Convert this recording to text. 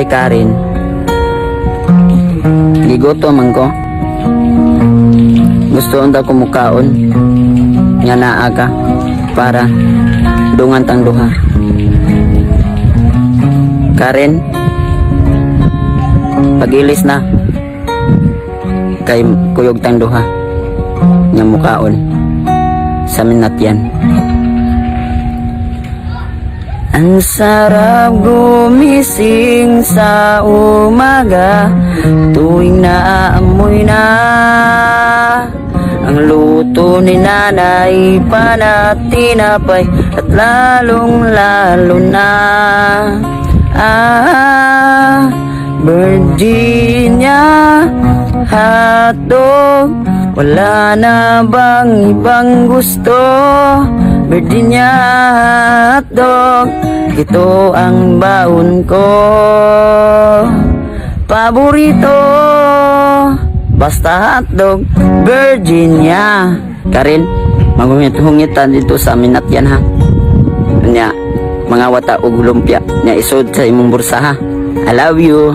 Hi Karen. Gigoto man ko. Gusto unta ko mukaon. Nga naa ka para dungan tang duha. Karen, pagilis na kay kuyog tang duha nga mukaon sa minatyan. Ang sarap gumising sa umaga tuwing naamoy na ang luto ni nanay, panat, tinapay at lalong lalo na Virginia hotdog, wala na bang ibang gusto? Virginia hotdog, ito ang baon ko. Paborito, basta hotdog, Virginia. Karen, magungit-hungitan dito sa minatyan ha. Nya, mga wata og lumpia nya isod sa imong bursa ha. I love you.